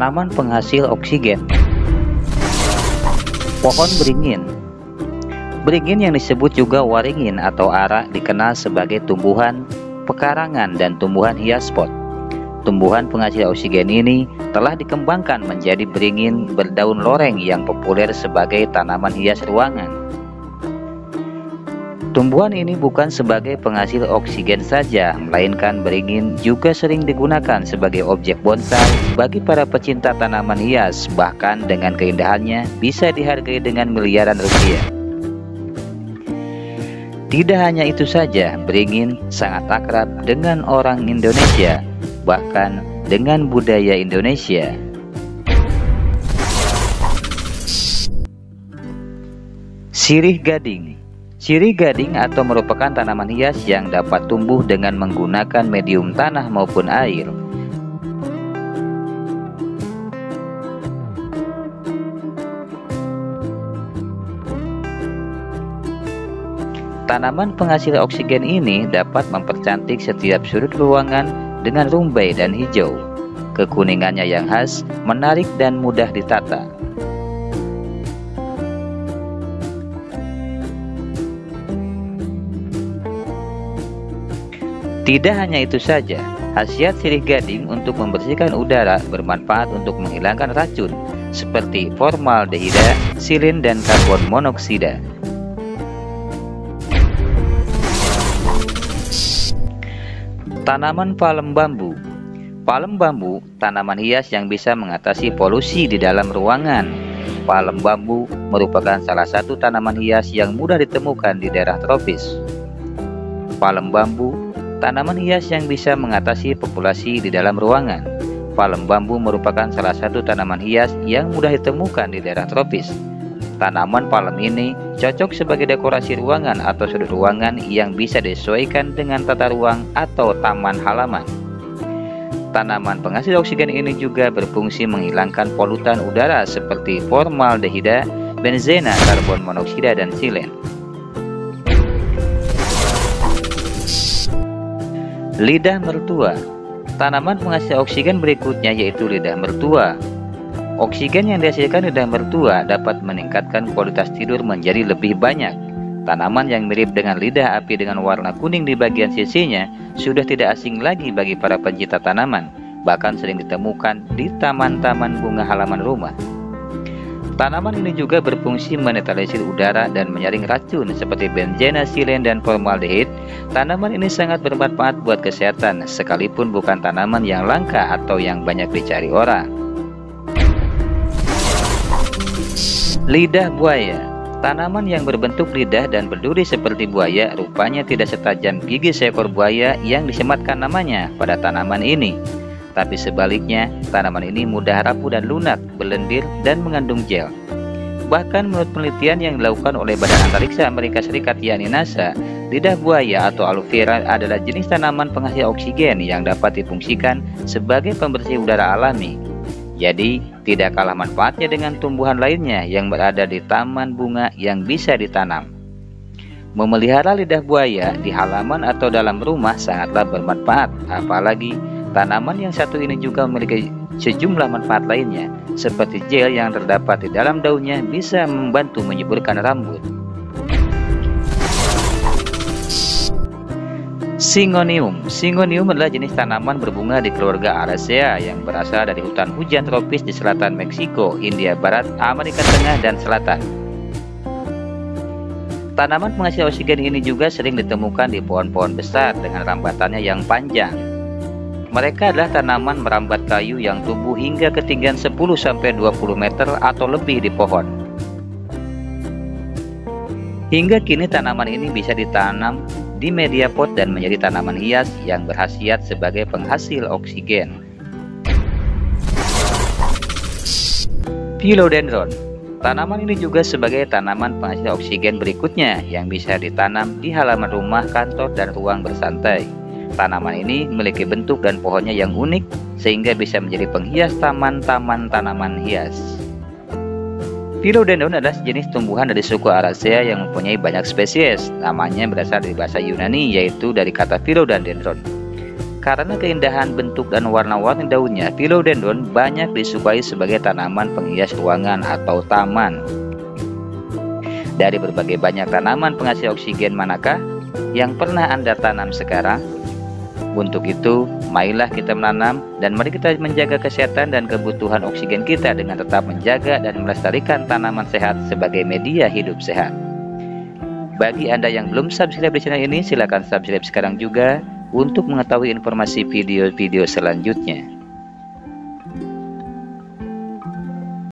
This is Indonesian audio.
Tanaman penghasil oksigen. Pohon beringin. Beringin yang disebut juga waringin atau arak dikenal sebagai tumbuhan pekarangan dan tumbuhan hias pot. Tumbuhan penghasil oksigen ini telah dikembangkan menjadi beringin berdaun loreng yang populer sebagai tanaman hias ruangan. Tumbuhan ini bukan sebagai penghasil oksigen saja, melainkan beringin juga sering digunakan sebagai objek bonsai bagi para pecinta tanaman hias, bahkan dengan keindahannya bisa dihargai dengan miliaran rupiah. Tidak hanya itu saja, beringin sangat akrab dengan orang Indonesia, bahkan dengan budaya Indonesia. Sirih gading. Sirih gading atau merupakan tanaman hias yang dapat tumbuh dengan menggunakan medium tanah maupun air. Tanaman penghasil oksigen ini dapat mempercantik setiap sudut ruangan dengan rumbai dan hijau. Kekuningannya yang khas, menarik dan mudah ditata. Tidak hanya itu saja, khasiat sirih gading untuk membersihkan udara bermanfaat untuk menghilangkan racun seperti formaldehida, silin, dan karbon monoksida. Tanaman palem bambu. Palem bambu, tanaman hias yang bisa mengatasi polusi di dalam ruangan. Palem bambu merupakan salah satu tanaman hias yang mudah ditemukan di daerah tropis. Palem bambu, tanaman hias yang bisa mengatasi populasi di dalam ruangan. Palem bambu merupakan salah satu tanaman hias yang mudah ditemukan di daerah tropis. Tanaman palem ini cocok sebagai dekorasi ruangan atau sudut ruangan yang bisa disesuaikan dengan tata ruang atau taman halaman. Tanaman penghasil oksigen ini juga berfungsi menghilangkan polutan udara seperti formaldehida, benzena, karbon monoksida, dan silen. Lidah mertua. Tanaman penghasil oksigen berikutnya yaitu lidah mertua. Oksigen yang dihasilkan lidah mertua dapat meningkatkan kualitas tidur menjadi lebih banyak. Tanaman yang mirip dengan lidah api dengan warna kuning di bagian sisinya sudah tidak asing lagi bagi para pencinta tanaman, bahkan sering ditemukan di taman-taman bunga halaman rumah. Tanaman ini juga berfungsi menetralisir udara dan menyaring racun seperti benzena, silen, dan formaldehid. Tanaman ini sangat bermanfaat buat kesehatan, sekalipun bukan tanaman yang langka atau yang banyak dicari orang. Lidah buaya. Tanaman yang berbentuk lidah dan berduri seperti buaya, rupanya tidak setajam gigi seekor buaya yang disematkan namanya pada tanaman ini. Tapi sebaliknya, tanaman ini mudah rapuh dan lunak, berlendir, dan mengandung gel. Bahkan menurut penelitian yang dilakukan oleh Badan Antariksa Amerika Serikat yakni NASA, lidah buaya atau aloe vera adalah jenis tanaman penghasil oksigen yang dapat difungsikan sebagai pembersih udara alami. Jadi, tidak kalah manfaatnya dengan tumbuhan lainnya yang berada di taman bunga yang bisa ditanam. Memelihara lidah buaya di halaman atau dalam rumah sangatlah bermanfaat, apalagi tanaman yang satu ini juga memiliki sejumlah manfaat lainnya, seperti gel yang terdapat di dalam daunnya bisa membantu menyuburkan rambut. Syngonium. Syngonium adalah jenis tanaman berbunga di keluarga Araceae yang berasal dari hutan hujan tropis di selatan Meksiko, Hindia Barat, Amerika Tengah, dan Selatan. Tanaman penghasil oksigen ini juga sering ditemukan di pohon-pohon besar dengan rambatannya yang panjang. Mereka adalah tanaman merambat kayu yang tumbuh hingga ketinggian 10-20 meter atau lebih di pohon. Hingga kini tanaman ini bisa ditanam di media pot dan menjadi tanaman hias yang berkhasiat sebagai penghasil oksigen. Philodendron. Tanaman ini juga sebagai tanaman penghasil oksigen berikutnya yang bisa ditanam di halaman rumah, kantor, dan ruang bersantai. Tanaman ini memiliki bentuk dan pohonnya yang unik sehingga bisa menjadi penghias taman-taman tanaman hias. Philodendron adalah jenis tumbuhan dari suku Araceae yang mempunyai banyak spesies. Namanya berasal dari bahasa Yunani, yaitu dari kata philodendron. Karena keindahan bentuk dan warna-warni daunnya, philodendron banyak disukai sebagai tanaman penghias ruangan atau taman. Dari berbagai banyak tanaman penghasil oksigen manakah yang pernah Anda tanam sekarang? Untuk itu, marilah kita menanam dan mari kita menjaga kesehatan dan kebutuhan oksigen kita dengan tetap menjaga dan melestarikan tanaman sehat sebagai media hidup sehat. Bagi Anda yang belum subscribe di channel ini, silakan subscribe sekarang juga untuk mengetahui informasi video-video selanjutnya.